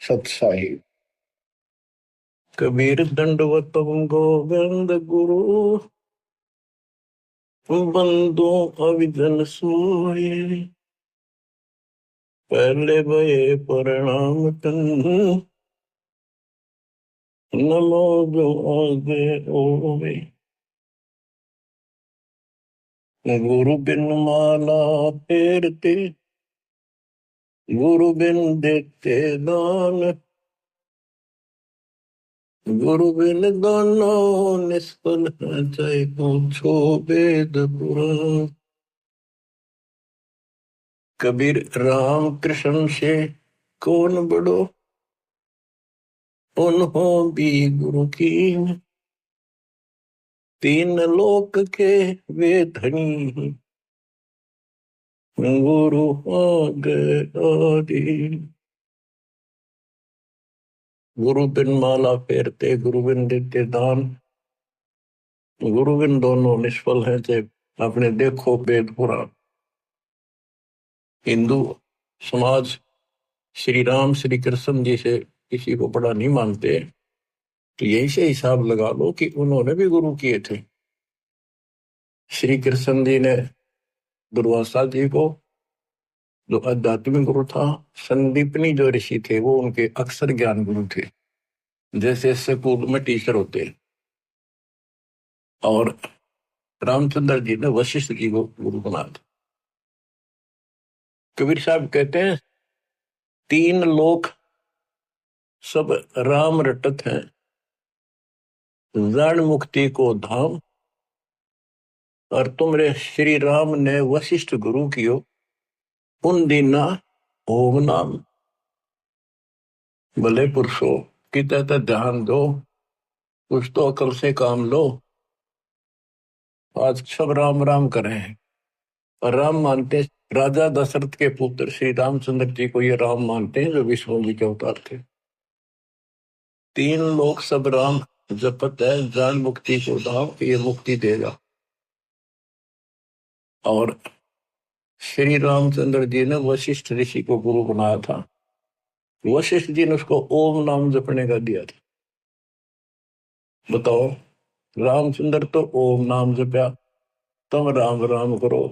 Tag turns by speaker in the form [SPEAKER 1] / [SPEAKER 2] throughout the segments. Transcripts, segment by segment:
[SPEAKER 1] सत्साई। कबीर दंडवतम गोविंद गुरु, बंदो अविजन सोए। पहले भये प्रणाम तन, नमो जो आगे ओवे। गुरु बिन माला फेरते, गुरु बिन देते दान। गुरु बिन दानो निष्फल है, चाहे पूछो वेद पुराण। कबीर राम कृष्ण से कौन बड़ो, उन्हों भी गुरु की। तीन लोक के वे धनी, गुरु आगे आदि। गुरु बिन माला फेरते, गुरु बिन देते दान। गुरु बिन दोनों निष्फल है, चाहे अपने देखो वेद पुराण। हिंदू समाज श्री राम श्री कृष्ण जी से किसी को बड़ा नहीं मानते, तो यही से हिसाब लगा लो कि उन्होंने भी गुरु किए थे। श्री कृष्ण जी ने दुर्वासा जी को, जो आध्यात्मिक गुरु था, संदीपनी जो ऋषि थे वो उनके अक्षर ज्ञान गुरु थे, जैसे स्कूल में टीचर होते हैं। और रामचंद्र जी ने वशिष्ठ जी को गुरु बना था। कबीर साहब कहते हैं, तीन लोक सब राम रटत हैं, जान मुक्ति को धाम। और तुमरे श्री राम ने वशिष्ठ गुरु कियो, उन दीना ओम नाम। भले पुरुषो किते तो ध्यान दो, कुछ तो अकल से काम लो। आज सब राम राम कर रहे हैं और राम मानते, राजा दशरथ के पुत्र श्री रामचंद्र जी को ये राम मानते हैं जो विष्णु जी के अवतार थे। तीन लोग सब राम जपत है, जान मुक्ति को धाम, ये मुक्ति देगा। और श्री रामचंद्र जी ने वशिष्ठ ऋषि को गुरु बनाया था। वशिष्ठ जी ने उसको ओम नाम जपने का दिया था। बताओ, रामचंद्र तो ओम नाम जपया, तुम राम राम करो,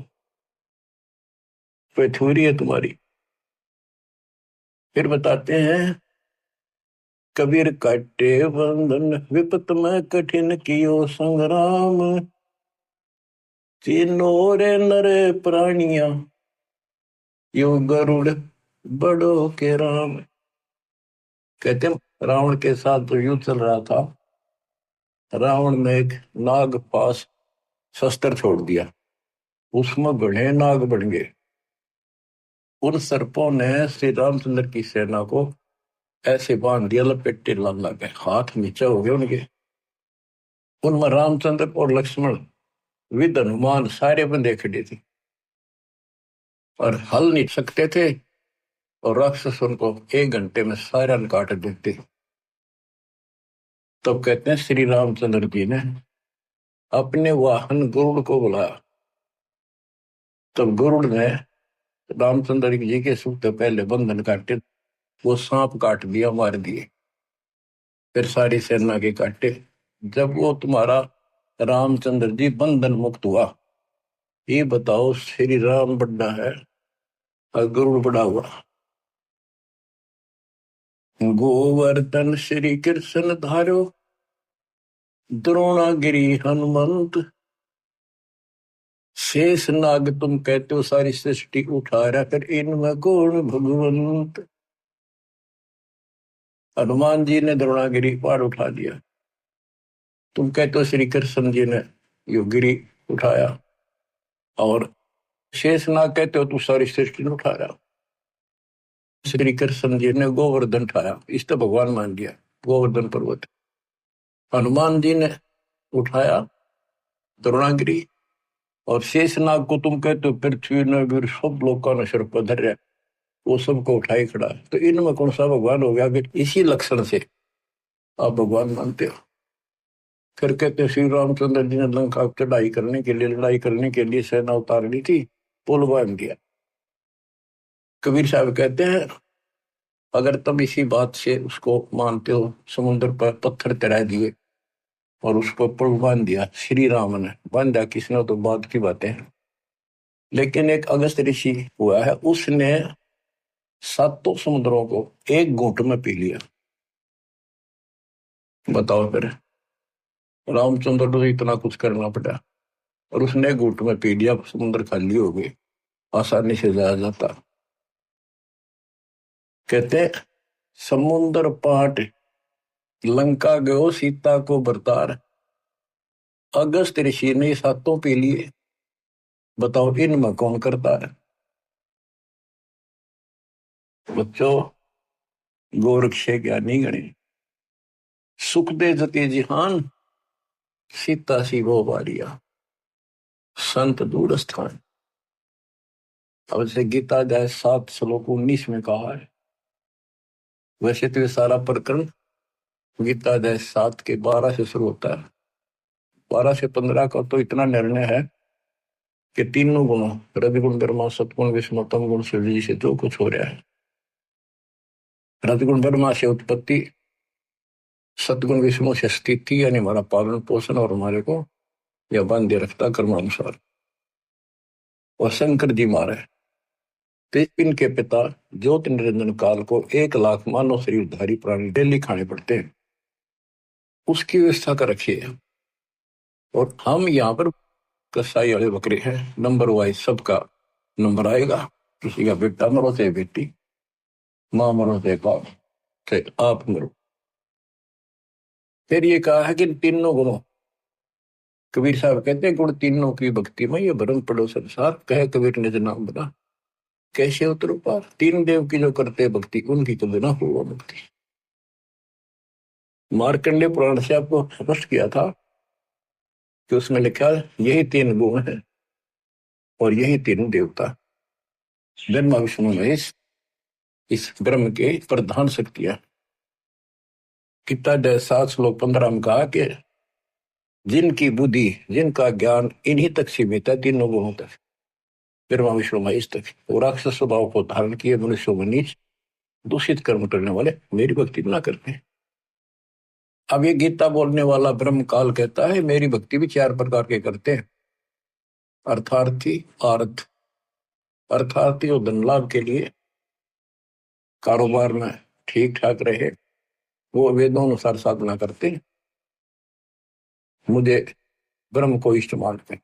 [SPEAKER 1] पेठूरी है तुम्हारी। फिर बताते हैं, कबीर काटे बंधन विपत में कठिन कियो संग्राम। तीनों रे नरे प्राणिया, यो गरुड़ बड़ो के राम। कहते हैं, रावण के साथ जो युद्ध चल रहा था, रावण ने एक नाग पास शस्त्र छोड़ दिया, उसमें घने नाग बन गए। उन सर्पों ने श्री रामचंद्र की सेना को ऐसे बांध दिया, लपेटे लाल लगे, हाथ नीचे हो गए उनके। उनमें रामचंद्र और लक्ष्मण, विद हनुमान सारे बंदे खड़े थे और हल नहीं सकते थे, और राक्षस उनको 1 घंटे में सारा काट देते। तब कहते हैं, श्री रामचंद्र जी ने अपने वाहन गरुड़ को बुलाया। तब गरुड़ ने रामचंद्र जी के सूते पहले बंधन काटे, वो सांप काट दिया, मार दिए। फिर सारी सेना के काटे। जब वो तुम्हारा रामचंद्र जी बंधन मुक्त हुआ, ये बताओ, श्री राम बड़ा है और गरुड़ बड़ा हुआ। गोवर्धन श्री कृष्ण धारो, द्रोणागिरी हनुमंत। शेष नाग तुम कहते हो सारी सृष्टि उठा रहा, फिर इनमें कौन भगवंत। हनुमान जी ने द्रोणागिरी पहाड़ उठा दिया, तुम कहते हो श्री कृष्ण जी ने यो गिरी उठाया। और शेष नाग कहते हो तू सारी सृष्टि ने उठा रहा। श्री कृष्ण जी ने गोवर्धन उठाया, इस तो भगवान मान लिया, गोवर्धन पर्वत। हनुमान जी ने उठाया द्रोणागिरी, और शेषनाग को तुम कहते हो पृथ्वी ने वीर सब लोगों ने सिर पर धर रहा, वो सबको उठाई खड़ा। तो इनमें कौन सा भगवान हो गया? कि इसी लक्षण से आप भगवान मानते हो। फिर कहते हैं, श्री रामचंद्र जी ने लंका चढ़ाई करने के लिए, लड़ाई करने के लिए सेना उतार ली थी, पुल बांध दिया। कबीर साहब कहते हैं, अगर तुम इसी बात से उसको मानते हो, समुद्र पर पत्थर तैरा दिए और उसको पुल बांध दिया, श्री राम ने बांधा, किसने, तो बात की बातें हैं। लेकिन एक अगस्त ऋषि हुआ है, उसने सातों समुद्रों को एक घूंट में पी लिया। बताओ फिर, रामचंद्र को इतना कुछ करना पड़ा और उसने एक घूंट में पी लिया, समुद्र खाली हो गई, आसानी से जाया जाता। कहते समुद्र पाट लंका गयो सीता को बरतार, अगस्त ऋषि ने सातों पी लिए, बताओ इनमें कौन करता है। बच्चों, गोरक्ष ज्ञानी गणे, सुख दे जते जिहान, सीता सी वो बारिया, संत दूर स्थान। अब से गीता अध्याय 7 श्लोक 19 में कहा है। वैसे तो ये सारा प्रकरण गीता अध्याय 7 के 12 से शुरू होता है। 12 से 15 का तो इतना निर्णय है कि तीनों गुणों, रजगुण ब्रह्मा, सतगुण विष्णु, तम गुण शिव जी से जो कुछ हो रहा है, रजगुण ब्रह्मा से उत्पत्ति, सतगुण विष्णु से स्थिति, यानी हमारा पालन पोषण और हमारे को यह बांधे रखता कर्मानुसार, और शंकर जी मारे तो इनके पिता ज्योति निरंजन काल को 1 लाख मानव शरीरधारी प्राणी डेली खाने पड़ते हैं, उसकी व्यवस्था कर रखी है। और हम यहाँ पर कसाई वाले बकरे हैं, नंबर वाइज सबका नंबर आएगा, किसी का बेटा मरो चाहे बेटी, माँ मरो चाहे बाप, चाहे आप मरो। फिर ये कहा है कि तीनों गुणों, कबीर साहब कहते हैं गुण तीनों की भक्ति में ये भरम पड़ो संसार, कहे कबीर निज नाम बना, कैसे उतरो पार, तीन देव की जो करते भक्ति उनकी तो बिना हो भक्ति। मार्कंडेय पुराण से आपको स्पष्ट किया था कि उसमें लिखा यही 3 गुण है और यही 3 देवता, ब्रह्मा विष्णु महेश, इस ब्रह्म के प्रधान शक्तियां। गीता अध्याय 7 श्लोक 15 में कहा कि जिनकी बुद्धि, जिनका ज्ञान इन्हीं तक सीमित है, 3 गुणों तक, ब्रह्मा विष्णु महेश तक, वो राक्षस स्वभाव को धारण किए मनुष्य में नीच दूषित कर्म करने वाले मेरी भक्ति ना करते हैं। अब ये गीता बोलने वाला ब्रह्म काल कहता है मेरी भक्ति भी 4 प्रकार के करते हैं। अर्थार्थी, आर्थ, अर्थार्थी जो धन लाभ के लिए, कारोबार में ठीक ठाक रहे, वो वेदों अनुसार साधना करते हैं, मुझे ब्रह्म को इष्ट मानते हैं।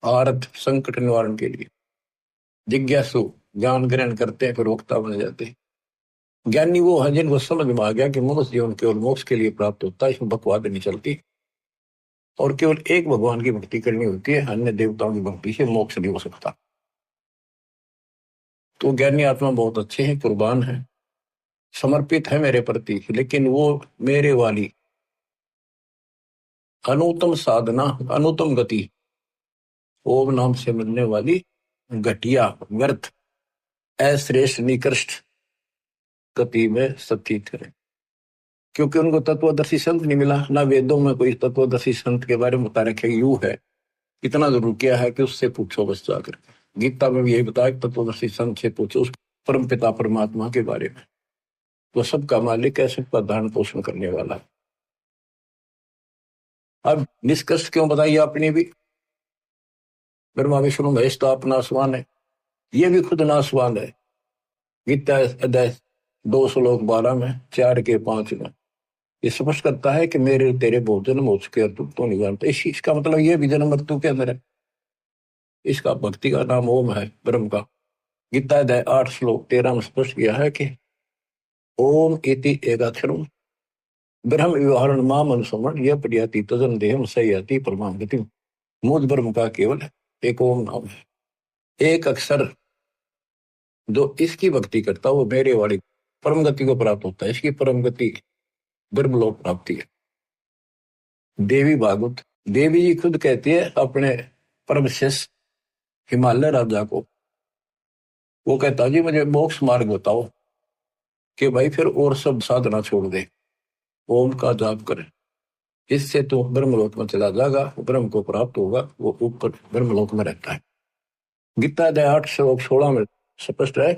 [SPEAKER 1] आर्थ, संकट निवारण के लिए, जिज्ञासु, ज्ञान ग्रहण करते हैं फिर वक्ता बन जाते हैं। ज्ञानी वो है जिनको समझ में आ गया कि मनुष्य जीवन केवल मोक्ष के लिए प्राप्त होता है, इसमें बकवाद नहीं चलती, और केवल एक भगवान की भक्ति करनी होती है, अन्य देवताओं की भक्ति से मोक्ष नहीं हो सकता। तो ज्ञानी आत्मा बहुत अच्छे हैं, कुर्बान है, समर्पित है मेरे प्रति, लेकिन वो मेरे वाली अनुत्तम साधना, अनुत्तम गति, ओम नाम से मिलने वाली घटिया, व्यर्थ, अश्रेष्ठ, निकृष्ट गति में स्थित है। क्योंकि उनको तत्वदर्शी संत नहीं मिला, ना वेदों में कोई तत्वदर्शी संत के बारे में बता रखे यू है, इतना जरूर किया है कि उससे पूछो बस जाकर। गीता में भी यही बताया कि तत्वदर्शी संत से पूछो उस परम पिता परमात्मा के बारे में, वो सबका मालिक है, सबका धारण पोषण करने वाला है। अब निष्कर्ष क्यों बताइए आपने भी, ब्रह्मा विष्णु महेश तो आप नासवान है, ये भी खुद नासवान है। गीता अध्याय 2 श्लोक 12 में, 4 के 5 में ये स्पष्ट करता है कि मेरे तेरे बहुत जन्म हो चुके हैं, तू तो नहीं जानता। इसका मतलब ये भी जन्म मृत्यु के अंदर है। इसका भक्ति का नाम ओम है, ब्रह्म का। गीता अध्याय 8 श्लोक 13 में स्पष्ट किया है कि ओम इति एकाक्षरम ब्रह्म व्यवहारण माम अनुसमण यह प्रयाति तजन देहम सयाति परमाम गति। मूल ब्रह्म का केवल एक ओम नाम है, एक अक्षर, जो इसकी भक्ति करता वो मेरे वाली परम गति को प्राप्त होता है। इसकी परम गति ब्रह्मलोक प्राप्ति है। देवी भागवत, देवी जी खुद कहती है अपने परम शिष्य हिमालय राजा को, वो कहता जी मुझे मोक्ष मार्ग बताओ, कि भाई फिर और सब साधना छोड़ दे, ओम का जाप करे, इससे तो ब्रह्मलोक में चला जाएगा, ब्रह्म को प्राप्त होगा, वो ऊपर ब्रह्मलोक में रहता है। गीता अध्याय 8 श्लोक 16 में स्पष्ट है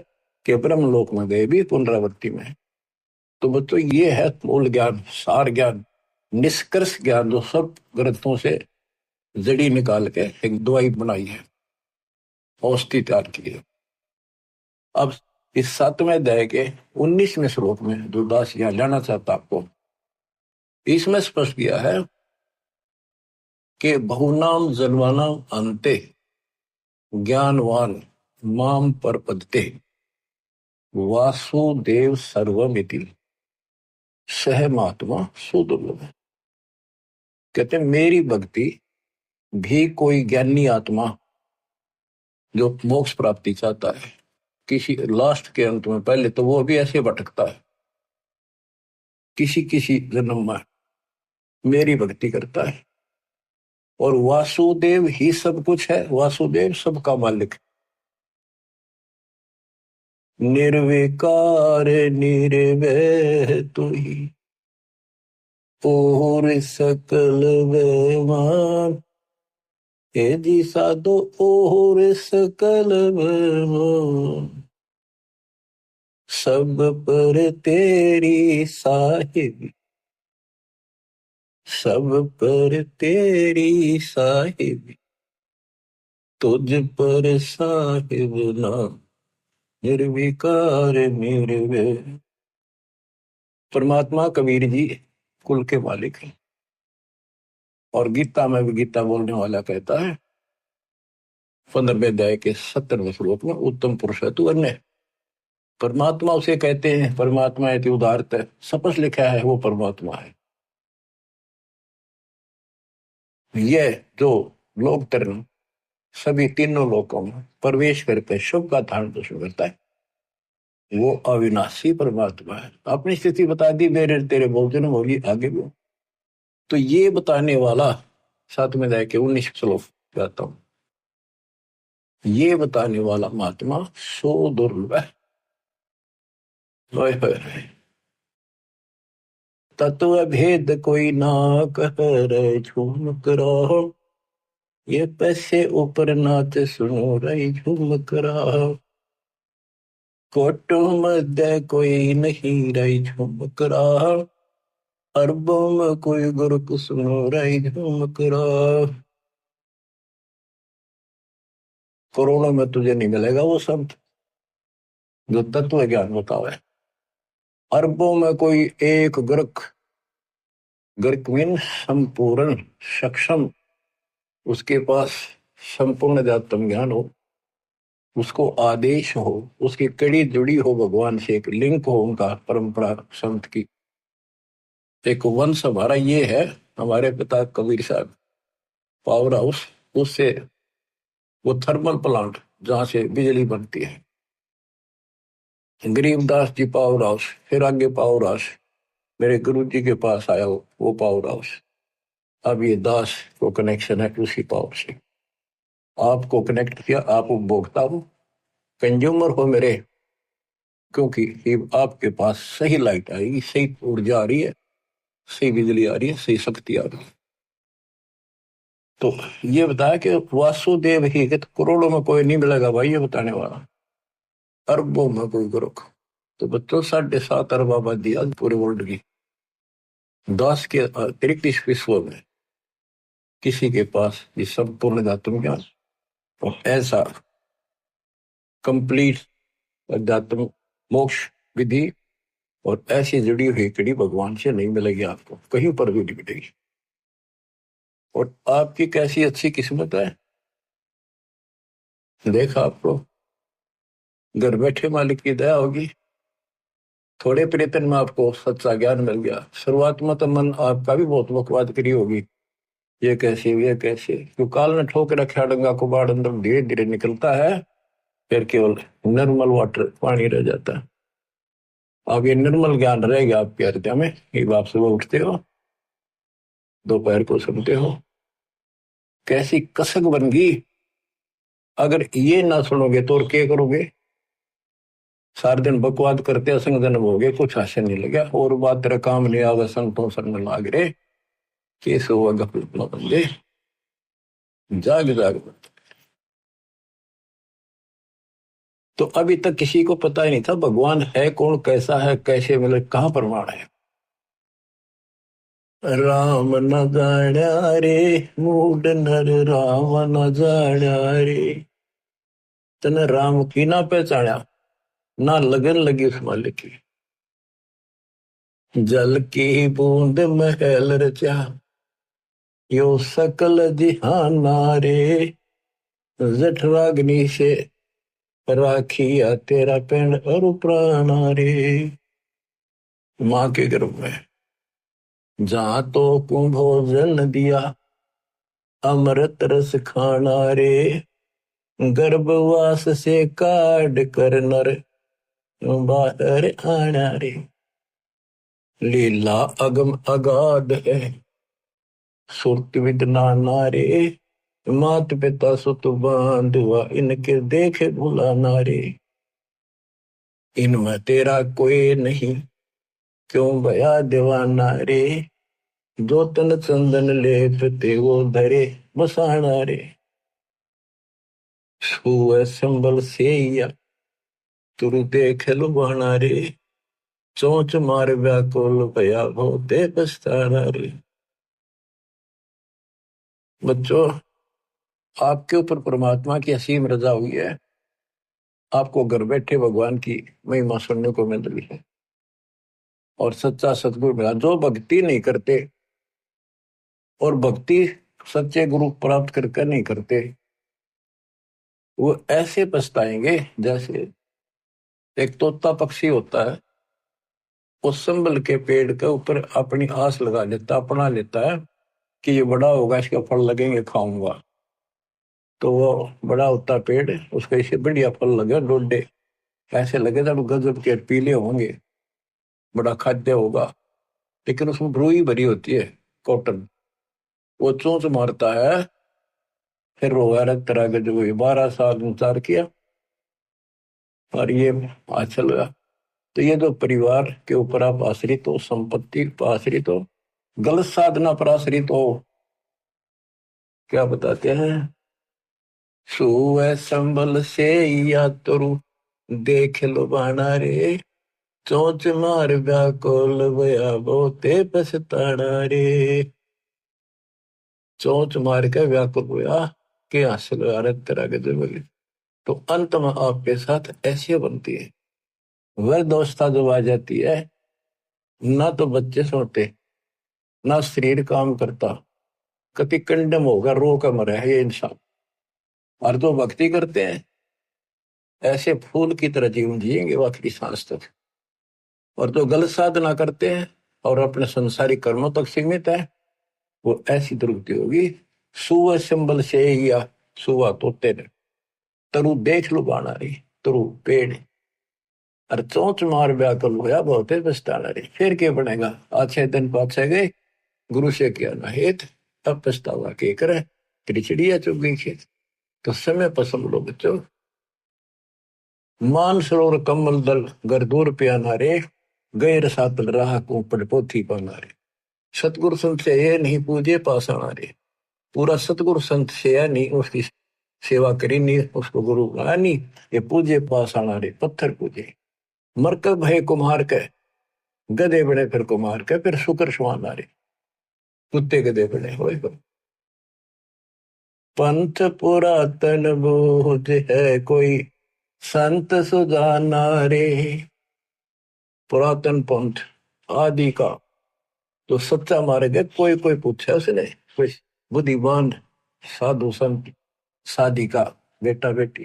[SPEAKER 1] कि ब्रह्मलोक में गए भी पुनरावृत्ति में। तो बच्चों ये है मूल ज्ञान, सार ज्ञान, निष्कर्ष ज्ञान, जो सब ग्रंथों से जड़ी निकाल के एक दवाई बनाई है, औषधि तैयार की है। अब इस 7वें अध्याय के 19वें श्लोक में जो दास यहाँ जाना चाहता आपको, इसमें स्पष्ट किया है कि बहुनाम जन्मानाम अंते ज्ञानवान माम परपदते वासुदेव सर्वमिति सह महात्मा सुदुर्लभ। कहते मेरी भक्ति भी कोई ज्ञानी आत्मा जो मोक्ष प्राप्ति चाहता है किसी लास्ट के अंत में, पहले तो वो भी ऐसे भटकता है, किसी किसी जन्म में मेरी भक्ति करता है, और वासुदेव ही सब कुछ है, वासुदेव सबका मालिक, निर्विकार निर्वैर तू ही और सकल बेमान, हे जी साधो और सकल बेमान, सब पर तेरी साहिब, सब पर तेरी साहिब, तुझ पर साहिब नाम निर्विकार निर्वैर। परमात्मा कबीर जी कुल के मालिक हैं, और गीता में भी गीता बोलने वाला कहता है 15वें अध्याय के 70वें श्लोक में, उत्तम पुरुष है तू अन्य। परमात्मा उसे कहते हैं, परमात्मा है उदारत है, सपस लिखा है वो परमात्मा है। ये जो लोक तरण सभी तीनों लोकों में प्रवेश करके शुभ का धारण पोषण करता है, वो अविनाशी परमात्मा है। अपनी स्थिति बता दी, मेरे तेरे भोजन होगी आगे भी। तो ये बताने वाला 7वें अध्याय के 19 श्लोक कहता हूं, ये बताने वाला महात्मा सो दुर्लभ है। तत्व भेद कोई ना कह रहे झूम करो, ये पैसे ऊपर नाच सुनो रही झूम करा, कोटो मध्य कोई नहीं रही झूम करा, अरबों में कोई गुरु सुनो रही झूम करा। करोड़ों में तुझे नहीं मिलेगा वो संत जो तत्व ज्ञान बतावे, अरबों में कोई एक गुरक, गुरक मीन संपूर्ण सक्षम, उसके पास संपूर्ण अध्यात्म ज्ञान हो, उसको आदेश हो, उसकी कड़ी जुड़ी हो भगवान से, एक लिंक हो उनका परंपरा संत की। एक वंश हमारा ये है, हमारे पिता कबीर साहब पावर हाउस, उससे वो थर्मल प्लांट जहां से बिजली बनती है, गरीबदास जी पावर हाउस, फिर आगे पावर हाउस, मेरे गुरु जी के पास आया वो पावर हाउस। अब ये दास को कनेक्शन है उसी पावर से, आपको कनेक्ट किया, आप उपभोक्ता हो, कंज्यूमर हो मेरे, क्योंकि आपके पास सही लाइट आएगी, सही ऊर्जा आ रही है, सही बिजली आ रही है, सही शक्ति आ रही है। तो ये बताया कि वासुदेव ही, कि करोड़ों में कोई नहीं मिलेगा भाई ये बताने वाला, अरबों में कोई गुरु। तो बच्चों 7.5 अरब आबादी आज पूरे वर्ल्ड की, 10 के अतिरिक्त इस विश्व में किसी के पास ये संपूर्ण अध्यात्म ज्ञान और ऐसा कंप्लीट अध्यात्म मोक्ष विधि और ऐसी जुड़ी हुई कड़ी भगवान से नहीं मिलेगी, आपको कहीं पर भी नहीं मिलेगी। और आपकी कैसी अच्छी किस्मत है, देखा आपको घर बैठे मालिक की दया होगी, थोड़े प्रयत्न में आपको सच्चा ज्ञान मिल गया। शुरुआत में तो मन आपका भी बहुत बकवाद करी होगी, ये कैसे, क्यों काल ने ठोक रखा डंगा को, बाढ़ अंदर धीरे धीरे निकलता है, फिर केवल नॉर्मल वाटर पानी रह जाता है। अब ये निर्मल ज्ञान रहेगा आपके हृदय में, एक आप सुबह उठते हो, दोपहर को सुनते हो, कैसी कसक बन गई। अगर ये ना सुनोगे तो और क्या करोगे, सारे दिन बकवाद करते असंग जन्म हो गए, कुछ हास्य नहीं लगा, और बात तेरा काम नहीं आवे, संतों संग लाग रे, केस हुआ गफलत न बंदे, जाग जाग तो अभी तक किसी को पता ही नहीं था भगवान है कौन, कैसा है, कैसे, मतलब कहाँ प्रमाण है। राम न जाण्या रे मूड नर, राम न जाण्या रे। तने राम की ना पहचाना, ना लगन लगी उस मालिक की। जल की बूंद महल रचा, यो सकल जिहाना रे। जठराग्नि से राखिया तेरा पेड़ और प्राणा रे। माँ के गर्भ में जहां तो कुंभोजन दिया, अमृत रस खाना रे। गर्भवास से काट कर नर बाहर आना रे। लीला अगम अगाध है, सुरत विद नाना रे। मात पिता सुत बांधवा, इनके देखे भुलाना रे। इनमें तेरा कोई नहीं, क्यों भया दीवाना रे। जो तन चंदन लेप ते वो धरे बसाना रे। छुए संबल से या तुरु देख लुभाना रे। चोंच मार व्याकुल भया भोते पछताना रे। बच्चों, आपके ऊपर परमात्मा की असीम रजा हुई है। आपको घर बैठे भगवान की महिमा सुनने को मिल रही है और सच्चा सतगुरु मिला। जो भक्ति नहीं करते और भक्ति सच्चे गुरु प्राप्त करके नहीं करते, वो ऐसे पछताएंगे जैसे एक तोता पक्षी होता है, उस संबल के पेड़ के ऊपर अपनी आस लगा लेता, अपना लेता है कि ये बड़ा होगा, इसके फल लगेंगे, खाऊंगा। तो वो बड़ा होता पेड़, उसका इसे बढ़िया फल लगे, डोडे ऐसे लगे तो गजब के पीले होंगे, बड़ा खाद्य होगा। लेकिन उसमें रुई भरी होती है, कॉटन। वो चोंच मारता है, फिर वो अलग तरह के जो 12 साल इंतजार किया और ये अच्छा लगा। तो ये जो परिवार के ऊपर आप आश्रित हो, संपत्ति पर आश्रित हो, गलत साधना पर आश्रित हो, क्या बताते हैं, सुए संबल से या तुरु देख लो बाना रे। चोंच मार व्याकुल भया बहुते पछताना रे। चोंच मार के व्याकुल हुआ कि हासिल अरग तरह के जब, तो अंत में आपके साथ ऐसी बनती है। वह दोस्ता जब आ जाती है, ना तो बच्चे सोते, ना शरीर काम करता, कति कंडम होगा, रो कर मरे है ये इंसान। और जो भक्ति करते हैं, ऐसे फूल की तरह जीवन जिएंगे वो आखिरी सांस तक। और जो गलत साधना करते हैं और अपने संसारिक कर्मों तक सीमित है, वो ऐसी दुर्गति होगी। सुअ संबल से या सुआ तोते ने, तरु देख लो बाना रही, तरु पेड़ और चोंच मार व्याकुल होया बहुते पछताना रही। फिर क्या बनेगा, अच्छे दिन पाछे गए, गुरु से किया ना हेत, अब पछतावा के करे, तेरी चिड़िया चुग गई खेत। तो समय पसंद लो बच्चों। मान सरोवर कमल दल गर दूर प्याना रे। गए रसातल राह को पड़ पोथी पाना रे। सतगुरु संत से ये नहीं पूजे पासाना रे। पूरा सतगुरु संत से या नहीं उसकी सेवा करी नहीं, उसको गुरु बनाया नहीं, ये पूजे पासाना रे, पत्थर पूजे। मरकब है कुम्हार के, गधे बड़े फिर कुम्हार के, फिर शुक्र सुहाना रे, कुत्ते गधे बड़े हो। पंथ पुरातन बोध है कोई, संत सुजाना रे। पुरातन पंथ आदि का तो सच्चा मार्ग है, कोई कोई पूछा उसने, कोई बुद्धिमान साधु संत साधिका बेटा बेटी।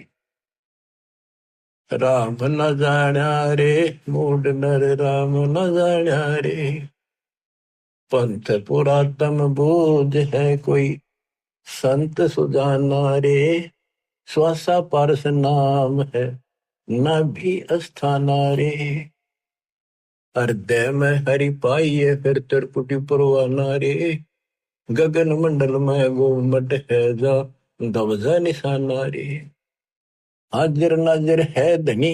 [SPEAKER 1] राम न जाण्या रे मूड नर, राम न जाण्या रे। पंथ पुरातन बोध है कोई, संत सुजाना रे। श्वासा पारस नाम है, न भी अस्थाना रे। हृदय में हरि पाइये फिर त्रिपुटी परवाना रे। गगन मंडल में गोमट है जा, ध्वजा निशाना रे। हाजिर नाजिर है धनी,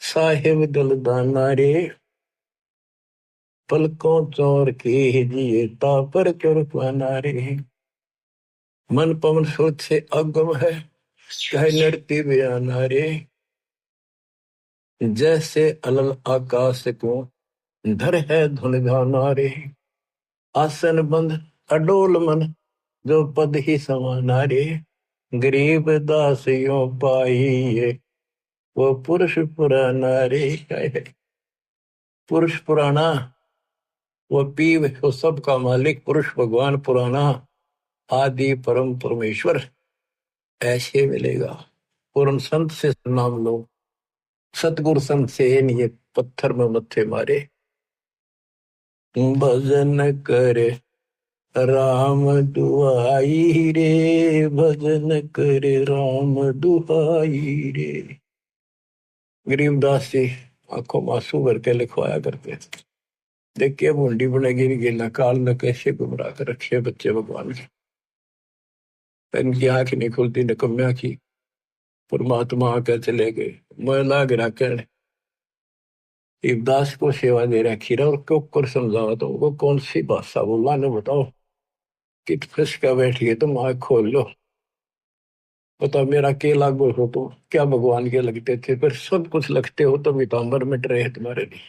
[SPEAKER 1] साहिब दलदाना रे। पलकों चोर के जिए तापर चुरपाना रे। मन पवन सोच से अगम है, कह नृत्य बयाना रे। जैसे अलल आकाश को धर है धुन धाना रे, आसन बंद अडोल मन जो पद ही समाना रे, गरीब दासियों पाइए वो पुरुष पुराना रे। पुरुष पुराना, वो पीव वो सबका मालिक पुरुष भगवान पुराना, आदि परम परमेश्वर ऐसे मिलेगा। पूर्ण संत से नाम लो, सतगुरु संत से नहीं पत्थर में मत्थे मारे। भजन करे राम दुआई रे, भजन करे राम दुआई रे। गरीबदास जी आंखों में आंसू भर के लिखवाया करते थे, देखिए मुंडी बनेगी नहीं गिला काल न कैसे गुमराह कर रखे बच्चे भगवान के। इनकी आंख नहीं खुलती निकम्या की, परमात्मा आकर चले गए। मैं लाग रहा इब्दास को सेवा दे रखी रहा और क्यों कर समझावा, तो वो कौन सी भाषा बोला ने बताओ। कित फंस का बैठिए तुम आंख खोल लो, बताओ मेरा के लागू हो तो क्या भगवान के लगते थे, पर सब कुछ लगते हो तो पीताम्बर मिट रहे हैं तुम्हारे लिए।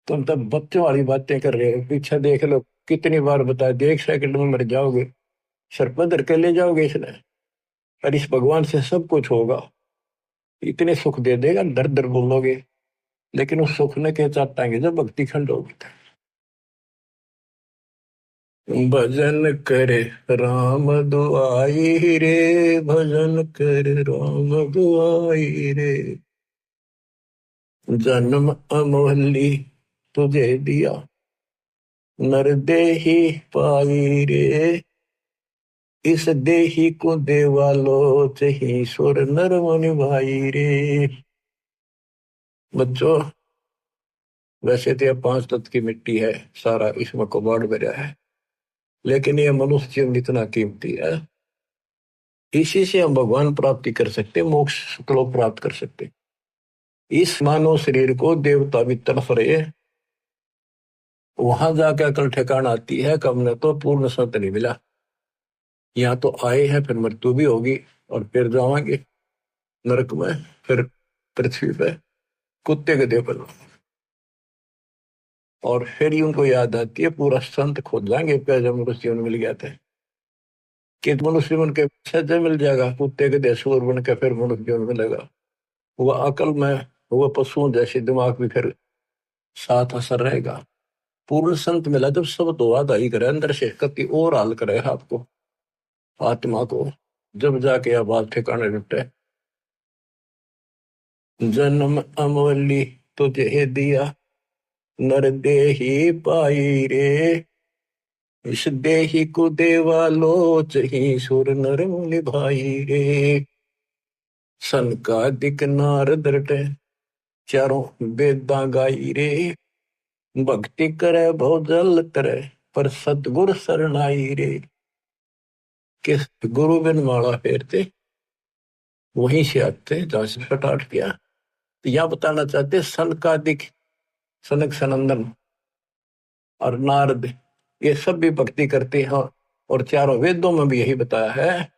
[SPEAKER 1] तुम तब बच्चों वाली बातें कर रहे हो, पीछे देख लो कितनी बार बताया, 1 सेकंड में मर जाओगे, सर पर धर के ले जाओगे इसने। पर इस भगवान से सब कुछ होगा, इतने सुख दे देगा दर दर बोलोगे, लेकिन उस सुख ने क्या चाटाएंगे जब भक्ति खंड होगी। भजन करे राम दुआई रे, भजन करे राम दुआई रे, जन्म अमोहली तुझे दिया नर देही पाई रे, इस देही को देवालो चही सुर नर मुनि भाई रे। बच्चों वैसे तो यह 5 तत्व की मिट्टी है, सारा इसमें कबाड़ भरा है, लेकिन यह मनुष्य जीवन इतना कीमती है, इसी से हम भगवान प्राप्ति कर सकते, मोक्ष लोक प्राप्त कर सकते। इस मानव शरीर को देवता भी तरफ रहे, वहां जाकर अकल ठिकाना आती है कब ने तो पूर्ण सत नहीं मिला। यहाँ तो आए हैं, फिर मृत्यु भी होगी और फिर जावांगे नरक में, फिर पृथ्वी पे कुत्ते गधे पर, और फिर ही उनको याद आती है पूरा संत खोज जाएंगे जब मनुष्य जीवन मिल गया था कि मनुष्य जीवन के सज्जा मिल जाएगा, कुत्ते गधे सूर बन के फिर मनुष्य जीवन मिलेगा। वह अकल में वह पशुओं जैसे दिमाग भी फिर साथ असर रहेगा। पूर्ण संत मिला जब सब दुआ दाई करे, अंदर से कति और हाल करे आपको आत्मा को, जब जाके यह बात ठिकाने जुटे। जन्म अमोली तुझे दिया नर देही पाई रे, इस देही को देवा लोच ही सुर नर मुनि भाई रे। सन का दिक नारद रटे चारों वेदा गाई रे, भक्ति करे बहु जल करे पर सतगुर शरणाई रे। किस गुरु बिन माला फेरते वहीं से आते जहां से स्टार्ट किया। तो यह बताना चाहते सन का दिक सनक सनंदन और नारद ये सब भी भक्ति करते हैं, और चारों वेदों में भी यही बताया है,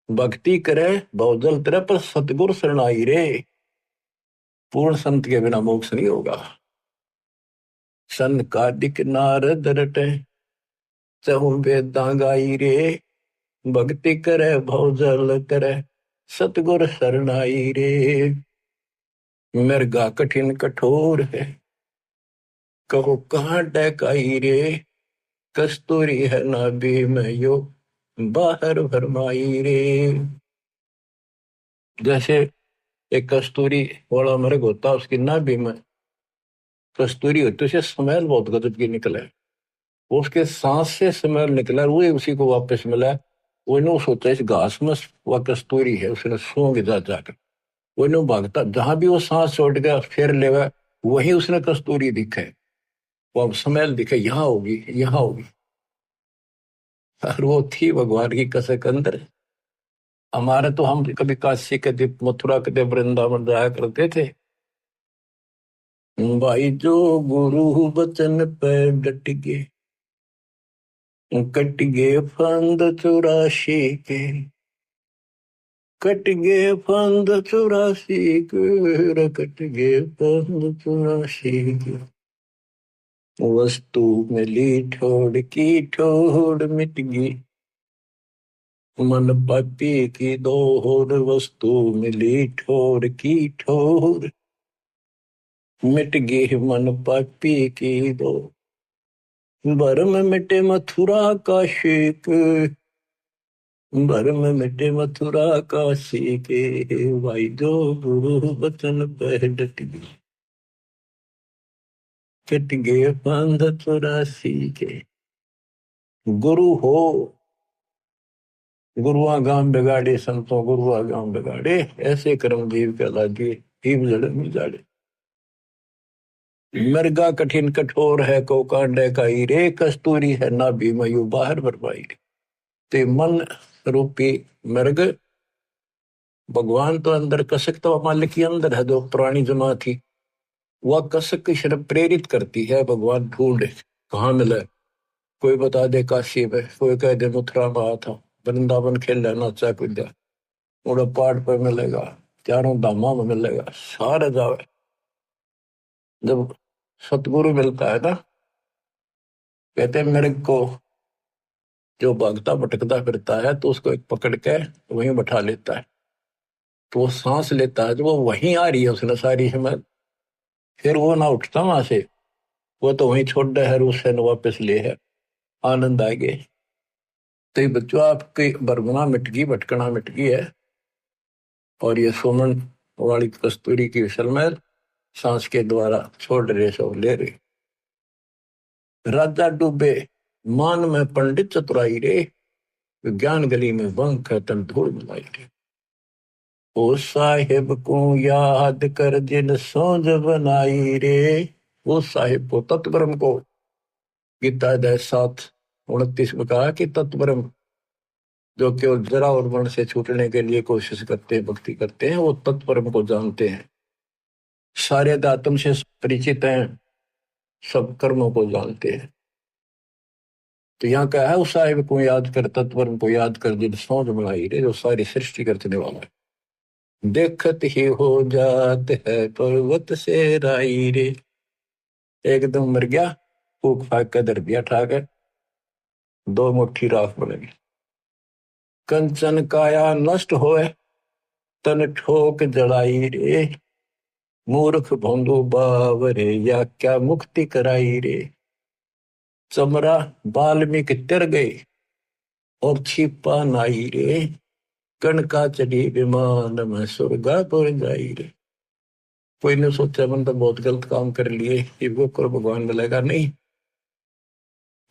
[SPEAKER 1] भक्ति करे बहुजल तेरे पर सतगुरु शरणाई रे। पूर्ण संत के बिना मोक्ष नहीं होगा। सन का दिक नारद रटे चहु वेदा गाई रे, भक्ति करे बहुजल करे सतगुर शरणाई रे। मृगा कठिन कठोर है कहो कहाँ डकाई रे, कस्तूरी है नाभि में यो बाहर भरमाई रे। जैसे एक कस्तूरी वाला मृग होता, उसकी नाभि में कस्तूरी होती, उसे स्मेल बहुत गजब की निकले, उसके सांस से स्मेल निकला, वो उसी को वापस मिला। वो नो सोचा इस घास में वह कस्तूरी है, उसने सूंघ जा जाकर वो नो भागता, जहां भी वो सांस छोड़ गया फिर लेगा, वही उसने कस्तूरी दिखे, वो अब स्मेल दिखे यहाँ होगी यहाँ होगी। और वो थी भगवान की कसक अंदर। हमारे तो हम कभी काशी कभी मथुरा कभी वृंदावन जाया करते थे, भाई जो गुरु बचन पे डट गए कट गए फंद 84 के, कट गए फंद 84 के, कट गए फंद 84 के। वस्तु मिली ठोड़ की ठोड़ मिट गई, मन पापी की दोहर। वस्तु मिली ठोर की ठोर, मिट गई मन पापी की दो। भरम मिटे मथुरा का शेक, भरम मिटे मथुरा का सीके। भाई जो गुरु बचन पर डट गई, कट गए फंद 84 के। गुरु हो गुरुआ गाम बिगाड़े, संतों गुरुआ गाम बिगाड़े। ऐसे कर्म जीव के लागे, जीव जड़ में जाड़े। मृगा कठिन कठोर है, को कांडे का रे। कस्तूरी है ना भी मयू बाहर बरपाई। ते मन रूपी मृग, भगवान तो अंदर, कसक तो मालिक के अंदर है, जो पुरानी जमा थी। वह कसक की शर्म प्रेरित करती है, भगवान ढूंढे कहाँ मिले। कोई बता दे काशी में, कोई कह दे मथुरा में आया था, वृंदावन खेल नाचा कूदा, उड़ा पहाड़ पर मिलेगा, चारों धामा में मिलेगा, सारे जावे। जब सतगुरु मिलता है ना, कहते हैं मेरे को जो भागता भटकता फिरता है, तो उसको एक पकड़ के वहीं बैठा लेता है। तो वो सांस लेता है, तो वो वहीं आ रही है उसने सारी हिम्मत, फिर वो ना उठता वहां से। वो तो वहीं छोड़ दे है, उससे न वापस ले है, आनंद आ गए। तो ये बच्चों, आपकी बरगुना मिट गई, भटकना मिट गई है। और ये सुमन वाली कस्तूरी की विशल में सांस के द्वारा छोड़ रहे, सब ले रहे। राजा डूबे मान में पंडित चतुराई रे, ज्ञान गली में बंक है तन धूल मिलाई रे। ओ साहिब को याद कर जिन सोज बनाई रे। वो साहिब को, तत्वरम को, गीता अध्याय 7:29 में कहा कि तत्वरम, जो केवल जरा और वर्ण से छूटने के लिए कोशिश करते हैं, भक्ति करते हैं, वो तत्परम को जानते हैं। सारे आत्म से परिचित हैं, सब कर्मों को जानते हैं। तो यहाँ क्या है, उस साहिब को याद कर, तत्परम को याद कर जिन सोच बनाई रे, जो सारी सृष्टि करने वाला है। देखत ही हो जात है पर्वत से राई रे। एकदम मर गया, फूक फाक कर दर दिया ठाकर, 2 मुट्ठी राख बनेगी। कंचन काया नष्ट होए, तन ठोक जड़ाई रे। मूर्ख भोंदू बावरे, या क्या मुक्ति कराई रे। चमरा वाल्मीकि तिर गए, और छिपा नाई रे। कणका चढ़ी विमान में, स्वर्गापुर जाई रे। कोई ने सोचा मन तो बहुत गलत काम कर लिए, ये वो कर भगवान मिलेगा नहीं।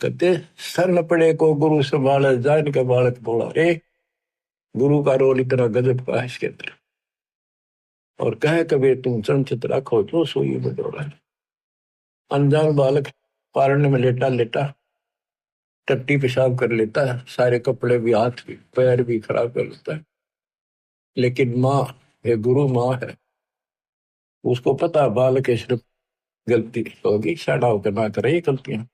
[SPEAKER 1] कहते सर न पड़े को गुरु संभाले, जान के बालक बोला रे। गुरु का रोल इतना गजब का है इसके अंदर। और कहे कबीर तुम चंचित रखो जो सोई बडोरा। अनजान बालक पारने में लेटा लेटा टट्टी पेशाब कर लेता है, सारे कपड़े भी, हाथ भी, पैर भी खराब कर लेता है। लेकिन माँ है, गुरु माँ है, उसको पता बालक है सिर्फ गलती होगी, साड़ा होकर ना करे ये गलतियां।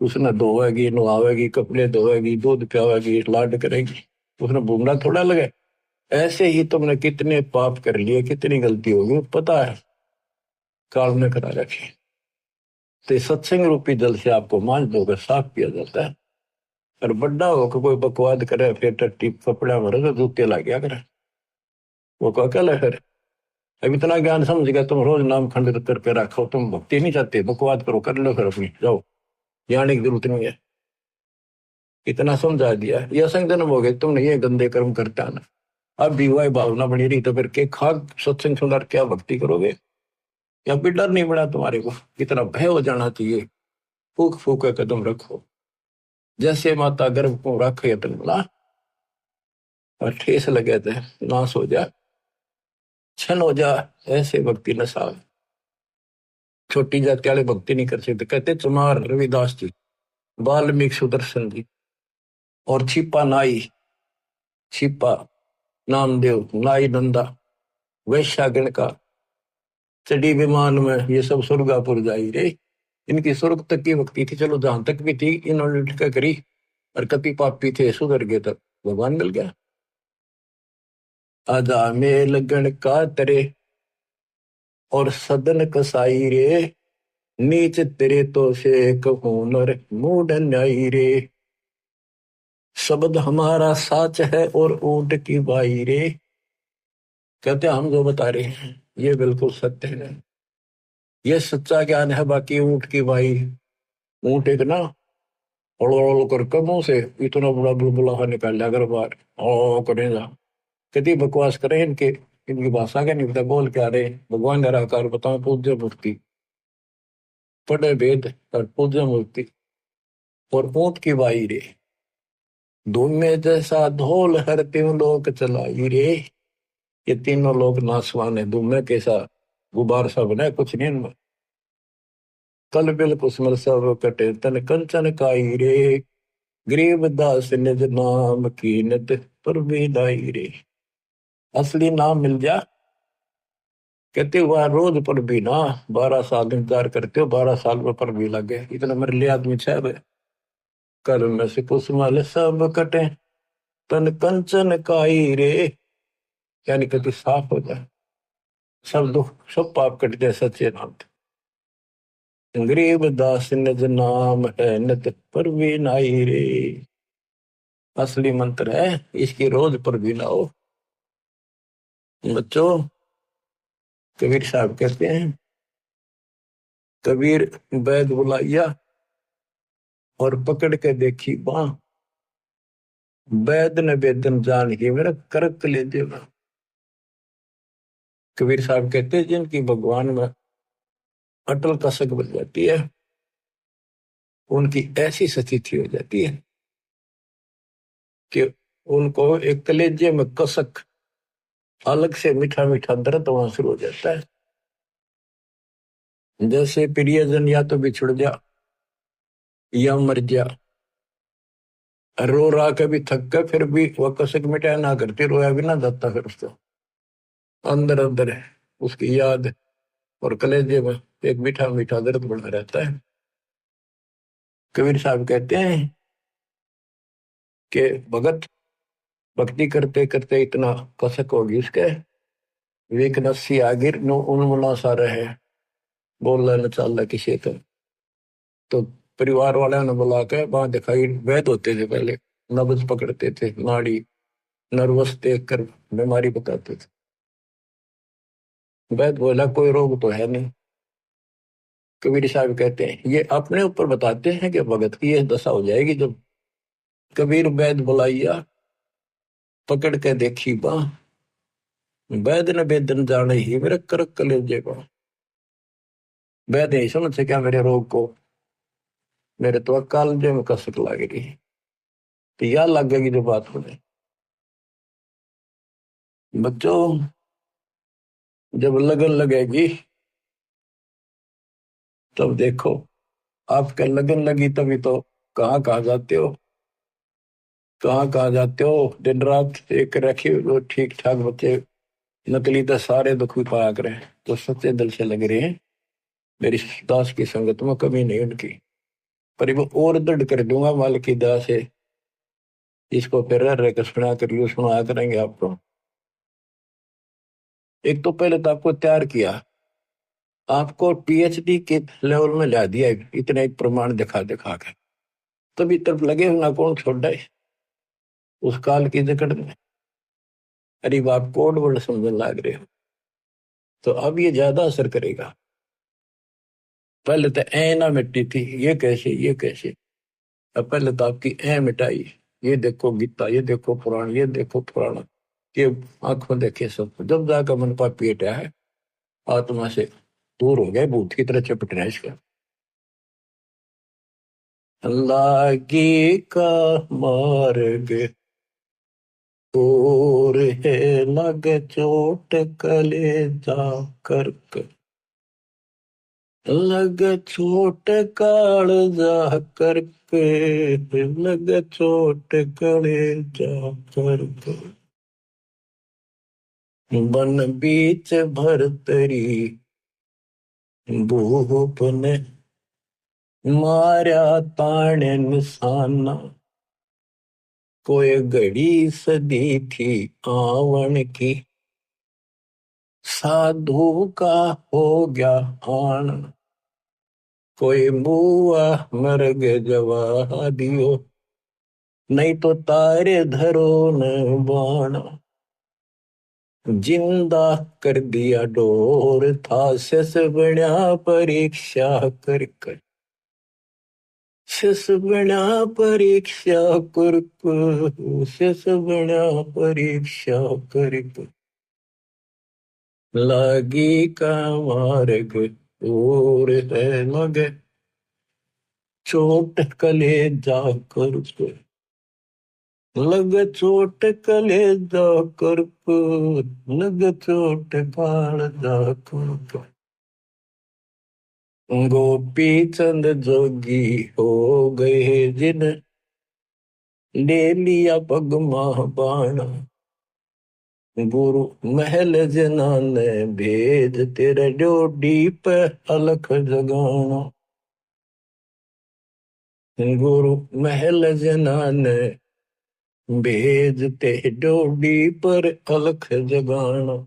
[SPEAKER 1] उसने धोएगी, नहावेगी, कपड़े धोएगी, दूध पियावेगी, लाड करेगी, उसने बूंदा थोड़ा लगे। ऐसे ही तुमने कितने पाप कर लिए, कितनी गलती होगी पता है, काल ने करा रखी। तो सत्संग रूपी जल से आपको मांझ धोकर साफ किया जाता है। और बड्डा होकर कोई बकवाद करे, फिर टट्टी कपड़ा भरे तो जूते ला गया करे, वो को अकल है फिर। अब इतना ज्ञान समझ गया, तुम रोज नाम खंडित करके रखो, तुम भक्ति नहीं चाहते, बकवाद करो, कर लो फिर अपनी, जाओ, जाने की जरूरत नहीं है। इतना समझा दिया, ये असंग जन्म हो गए, तुमने ये गंदे कर्म करता ना। अब भी वही भावना बनी रही तो फिर के खाक सत्संग सुनकर क्या भक्ति करोगे। या भी डर नहीं बना तुम्हारे को, इतना भय हो जाना चाहिए। फूक फूक के कदम रखो, जैसे माता गर्भ को रखे तनला, और ठेस लगे थे नाश हो जा, छन हो जा। ऐसे भक्ति नशा, छोटी जाति वाले भक्ति नहीं कर सकते। कहते चमार रविदास जी, वाल्मीकि सुदर्शन जी, और छिपा नाई, छिपा नामदेव, नाई नंदा, वैश्यागण का, चढ़ी विमान में, ये सब स्वर्गापुर जाई रे। इनकी स्वर्ग तक की भक्ति थी, चलो जहां तक भी थी इन्होंने क्या करी। और कति पापी थे, सुधर गए, तक भगवान मिल गया। आजा मेल गण का तरे और सदन कसाई रे, नीच तेरे तो से कहूनर मूड न्यायी रे। शब्द हमारा साच है और ऊंट की बाई रे। कहते हम जो बता रहे हैं ये बिल्कुल सत्य है, ये सच्चा ज्ञान है। बाकी ऊंट की बाई, ऊंट एक ना ओल कर मुंह से इतना बड़ा बुलबुला निकाल लिया अगर बार ओ करेगा। कितनी बकवास करें इनके, इनकी भाषा का नहीं पता बोल क्या रहे। भगवान निराकार बताओ पूज्य मूर्ति, पढ़े वेद और पूज्य मूर्ति और ऊंट की बाई रे। धूम में जैसा ढोल हर तीनों लोग चलाई रे। ये तीनों लोग नासवान है, धूम में कैसा गुबार सा बना कुछ नहीं इनमें। कल बिल कुसमल सब कटे तन कंचन काई रे। गरीब दास निज नाम कीनत पर भी दाई रे। असली नाम मिल जा, कहते हुआ रोज पर भी ना 12 साल इंतजार करते हो, 12 साल में पर भी लगे। इतना मेरे लिए आदमी छह कल में से कुसमल सब कटे तन कंचन काई रे। यानी कभी साफ हो जाए, सब दुख सब पाप कट जाए सच्चे नाम से। गरीब दास निज नाम है नित पर भी नाई रे। असली मंत्र है, इसकी रोज पर भी लाओ। बच्चों, कबीर साहब कहते हैं, कबीर वैद बुलाइया और पकड़ के देखी बाँ, वैद ने वेदन जान ही मेरा करक ले देना। कबीर साहब कहते हैं जिनकी भगवान में अटल कसक बन जाती है, उनकी ऐसी स्थिति हो जाती है कि उनको एक कलेजे में कसक अलग से मीठा मीठा दर्द वहां शुरू हो जाता है। जैसे प्रियजन या तो बिछुड़ जा या मर जा, रो रहा कभी थक कर फिर भी वह कसक मिटाया ना करती, रोया भी ना जाता, फिर उसको अंदर अंदर है उसकी याद और कलेजे में एक मीठा मीठा दर्द बना रहता है। कबीर साहब कहते हैं कि भगत भक्ति करते करते इतना कसक होगी उसके, वेक नस्सी आगिर नो उन्मुना सा रहे, बोल न चाल किसी तो परिवार वाले ने बुला के वहां दिखाई। वैद होते थे पहले, नब्ज पकड़ते थे, नाड़ी नर्वस देख कर बीमारी बताते थे। वैद बोला कोई रोग तो है नहीं। कबीर साहब कहते हैं ये अपने ऊपर बताते हैं कि भगत की यह दशा हो जाएगी जब कबीर वैद बुलाइया पकड़ के देखी बाँ, वैद ने वेदन जाने ही मेरे करक कलेजे को। वैद नहीं समझ सका मेरे रोग को, मेरे तो कालजे में कसक लग रही, तो यह लगेगी जो बात हो जाए। बच्चों, जब लगन लगेगी तब देखो, आपके लगन लगी तभी तो कहाँ कहाँ जाते हो, कहाँ कहाँ जाते हो। दिन रात एक रखे वो ठीक ठाक बच्चे, नकली तो सारे दुख भी पाया करें, तो सच्चे दिल से लग रहे हैं मेरी दास की संगत में कमी नहीं उनकी। पर वो और दृढ़ कर दूंगा माल की दास है, इसको फिर रह कर सुना कर लियो, सुना करेंगे आपको। एक तो पहले तो आपको तैयार किया, आपको पीएचडी के लेवल में ला दिया, इतना एक प्रमाण दिखा दिखा के, तभी तब लगे ना कौन छोड़ है उस काल की जकड़ में। अरे आप कोड वर्ड समझने लग रहे हो, तो अब ये ज्यादा असर करेगा। पहले तो ए ना मिट्टी थी, ये कैसे ये कैसे। अब पहले तो आपकी ए मिटाई, ये देखो गीता, ये देखो पुराण, ये देखो पुराण, ये आंखों देखे सब, जब जाकर मन पापी हटा है, आत्मा से दूर हो गए, भूत की तरह चपट रहे इसका। लागी का मार्ग और है लग चोट कलेजा कर्क, लग चोट कालजा कर्क, लग चोट कलेजा कर्क। बन बीच भरतरी भूप ने मारा ताण निशाना, कोई घड़ी सदी थी आवन की, साधु का हो गया आन, कोई बुआ मर्ग जवा दियो, नहीं तो तारे धरो न बाण। जिंदा कर दिया डोर था शेष बना परीक्षा कर कर, शेष बना परीक्षा कर कर, शेष बना परीक्षा कर कर। लागी का मार्ग और है लगे, चोट कले जा कर कर, लग चोट कले जा कर कर, लग चोट काल जा कर कर। गोपी चंद जोगी हो गए जिन, ले लिया पगमा बाण। गुरु महल जनाने भेज, तेरे डोडी पे अलख जगाना। गुरु महल जनाने भेज, तेरे डोडी पर अलख जगाना।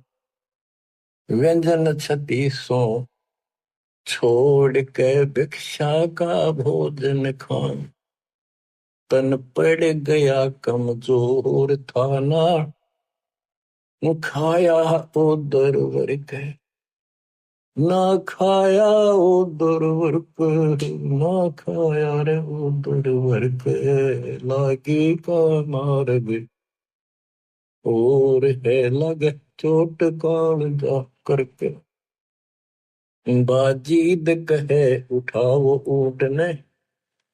[SPEAKER 1] व्यंजन छत्तीसों छोड़ के भिक्षा का भोजन खान, तन पड़ गया कमजोर था ना, खाया उधर वर्ग, ना खाया उधर वर्ग, ना खाया रे उधर वर्ग। लागी का मार्ग और है लगे, चोट काल जा करके। बाजीद कहे उठाओ ऊँटने,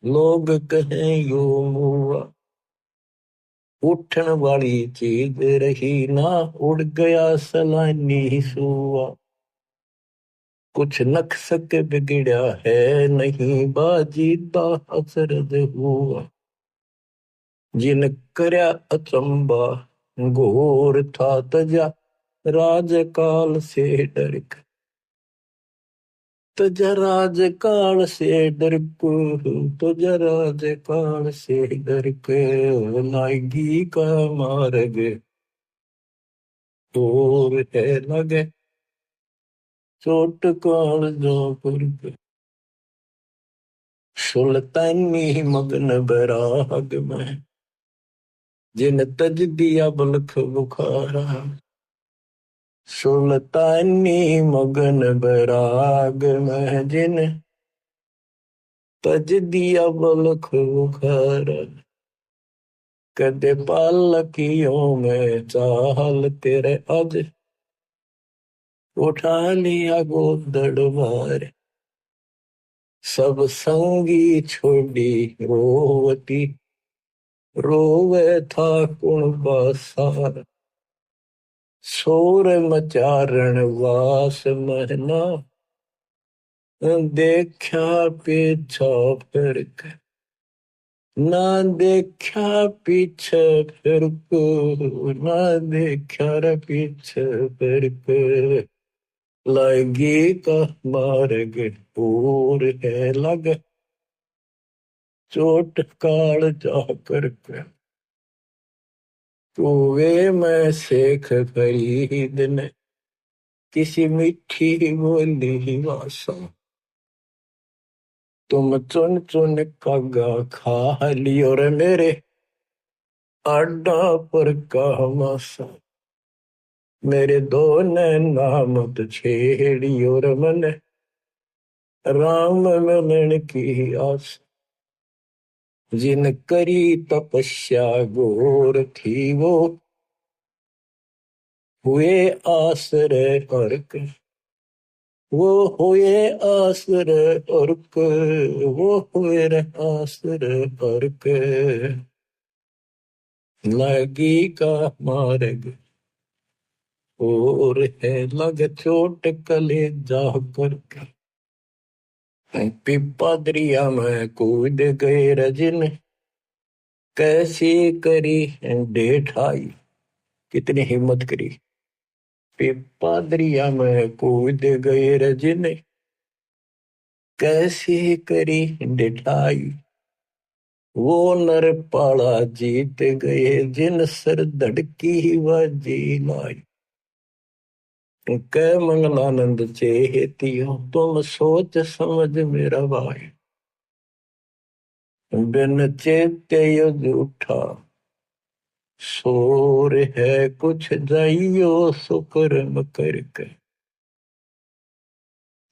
[SPEAKER 1] लोग कहें यो मुआ। उठन वाली चीज रही ना, उड़ गया सलानी सुआ। कुछ नक्सक बिगड़ा है नहीं, बाजीदा असरद हुआ। जिन करया अचंबा घोर था तजा, राजकाल से डर कर। तजा राजकाल से डर को, तजा राजकाल से डर के। लागी का मार्ग और है लगे, चोट काल जो पर। सुल्तानी मगन बराग में, जिन तज दिया बलख बुखारा। सुल्तानी मगन बराग में, जिन तज दिया बलख बुखारा। कदे पालकियों में चाल तेरे अज, उठा लिया गोदड़ मार। सब संगी छोड़ी रोवती, रोवे था कुणबा सार। शोर मचारण वास महना, देखा पीछा फिर के। ना देखा पीछे फिर को, ना देखा रे पीछे फिर के। लागी का मार्ग और है लग, चोट काल जा करके। कुएं में शेख फरीद ने, किसी मीठी बोली भाषा। तुम चुन चुन कागा खा लियो रे मेरे, आडा पर का मासा। मेरे दो नैना मत छेड़ियो रे मन, राम मिलन की आस। जिन करी तपस्या घोर थी, वो हुए आश्रय अर्क। वो हुए आश्रय अर्क, वो हुए आश्रय अर्क। लागी का मार्ग और है लग, चोट कले जा करके। पिपा दरिया में कूद गए रजिन, कैसी करी डेठाई। कितनी हिम्मत करी। पिपा दरिया में कूद गए रजिन, कैसी करी डेठाई। वो नर पाला जीत गए, जिन सर धड़की व जी लाई। कै मंगलानंद चेतियो तुम सोच समझ मेरा भाई। बिन चेत्य झूठा शोर है कुछ जाइयो सुकर्म करके।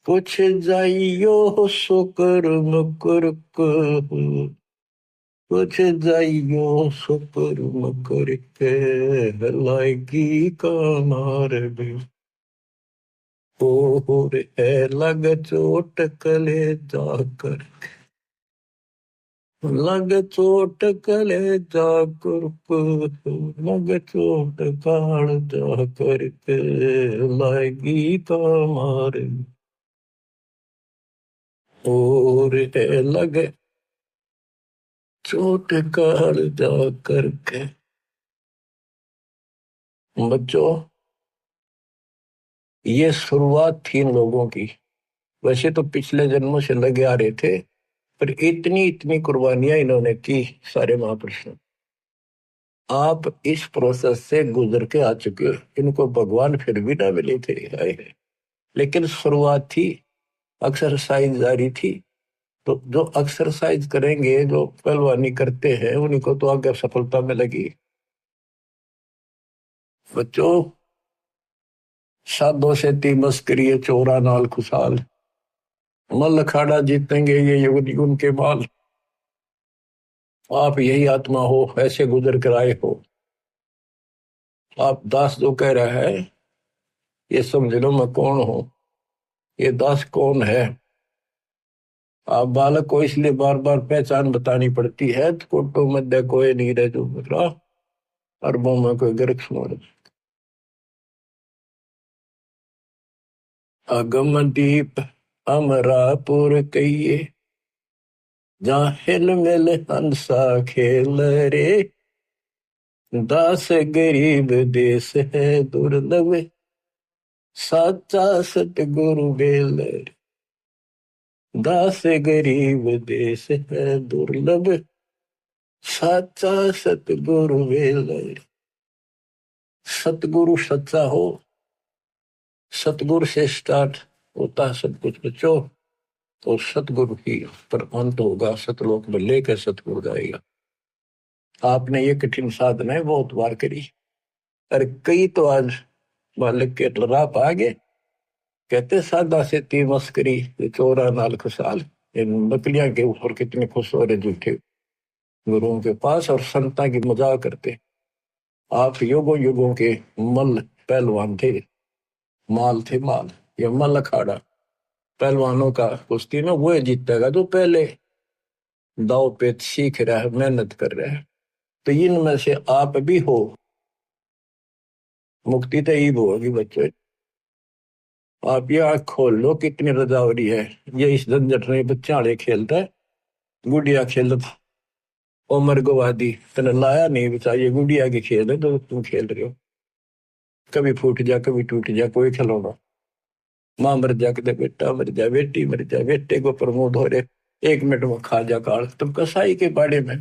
[SPEAKER 1] कुछ जाइयो सुकर्म करके। कुछ जाइयो सुकर्म करके लाएगी कमार भी। और है लग चोट कले जाकर। लग चोट कले जाकर लग चोट काल जाकर के लाएगी कमार। और है लग चोट काल जाकर के। बच्चों, ये शुरुआत थी इन लोगों की। वैसे तो पिछले जन्मों से लगे आ रहे थे, पर इतनी इतनी कुर्बानियां इन्होंने की सारे महापुरुषों। आप इस प्रोसेस से गुजर के आ चुके हो। इनको भगवान फिर भी ना मिले थे आए। लेकिन शुरुआत थी, एक्सरसाइज जारी थी। तो जो एक्सरसाइज करेंगे, जो पहलवानी करते हैं, उन्हीं को तो आगे सफलता मिलेगी। बच्चों, साधो से ती मस्करी चोरा नाल खुशाल। मल अखाड़ा जीतेंगे ये युग युग के माल। आप यही आत्मा हो, ऐसे गुजर कर आए हो। आप दास जो कह रहा है, ये समझ लो मैं कौन हूं। ये दास कौन है? आप बालक को इसलिए बार बार पहचान बतानी पड़ती है। तो कोटो मध्य कोई नहीं रह जो मित्रा, अरबों में कोई गर्क सुनो। अगम दीप अमरापुर कहिए, जहाँ हिल मिल हंसा खेल रे। दास गरीब देश है दुर्लभ, साचा सतगुरु बेल। दास गरीब देश है दुर्लभ, साचा सतगुरु बेल। सतगुरु सच्चा हो, सतगुरु से स्टार्ट होता है सब कुछ बच्चों। तो सतगुरु ही पर अंत होगा, सतलोक में लेकर सतगुरु जाएगा। आपने ये कठिन साधना बहुत बार करी, और कई तो आज मालिक के राह आ गए। कहते सादा से ती मस्करी चोरा नाल खुशाल। इन बकलियां के ऊपर कितने खुश हो रहे झूठे गुरुओं के पास, और संता की मजाक करते। आप युगों युगों के मल पहलवान थे, माल थे माल। ये मल अखाड़ा पहलवानों का कुश्ती में वो जीतेगा जो पहले दाव पेच सीख रहा है, मेहनत कर रहा है। तो इनमें से आप भी हो। मुक्ति तो ईब होगी बच्चों। आप ये आँख खोल लो कितनी रजावरी है। ये इस झंझट में बच्चे आड़े खेलता है, गुड़िया खेलता। उमर गवादी तने लाया नहीं बचा, ये गुड़िया के खेल है तो तुम खेल रहे हो। कभी फूट जा कभी टूट जा कोई खिलौना। माँ मर जा कदे बेटा मर जा, बेटी मर जा, बेटे को प्रमोद हो रहे 1 मिनट में खा जा काल। तुम कसाई के बाड़े में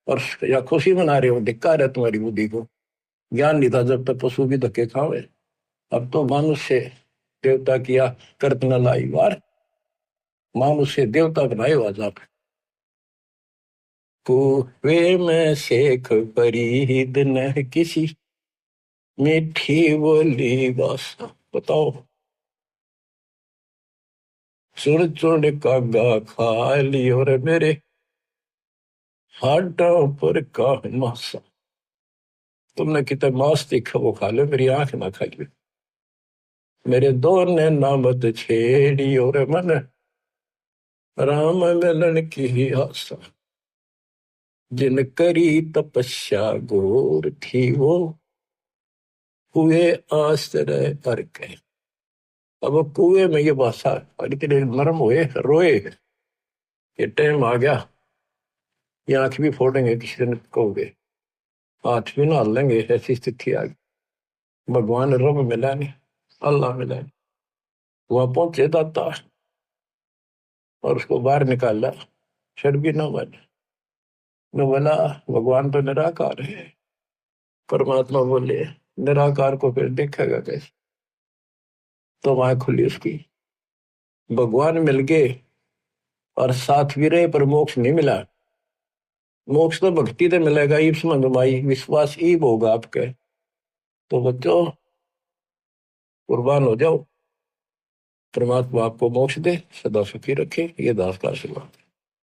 [SPEAKER 1] और या खुशी मना रहे हो। धिक्कार है तुम्हारी बुद्धि को। ज्ञान नहीं था जब तक पशु भी धक्के खावे। अब तो मनुष्य देवता किया करत न लाई वार। मनुष्य देवता बनाए आज आप। कुएं में शेख फरीद न किसी, मीठी बोली बस। बताओ, सुर चुड़ कागा खा लियो रे मेरे, हाडों पर का मांस। तुमने कितने मांस देखा वो खा लो, मेरी आंख ना खाइए। मेरे दो ने नामत छेड़ी और मन, राम मिलन की आशा। जिन करी तपस्या घोर थी वो, हुए आश्रय कर के। अब वो कुएं में ये भाषा और इतने नरम हुए रोए। ये टाइम आ गया, ये आंख भी फोड़ेंगे किसी दिन कहोगे, हाथ भी ना लेंगे, ऐसी स्थिति आ गई। भगवान रब मिला नहीं, अल्लाह मिला नहीं। वहां पहुंचे दाता और उसको बाहर निकाला। फिर भी न बने न बोला, भगवान तो निराकार है। परमात्मा बोले निराकार को फिर देखेगा कैसे? तो वहां खुली उसकी, भगवान मिल गए और साथ भी रहे पर मोक्ष नहीं मिला। मोक्ष तो भक्ति से मिलेगा, ईब समझ भाई, विश्वास ईब होगा आपके। तो बच्चों, कुर्बान हो जाओ, परमात्मा आपको मोक्ष दे, सदा सुखी रखे। ये दास का आशीर्वाद।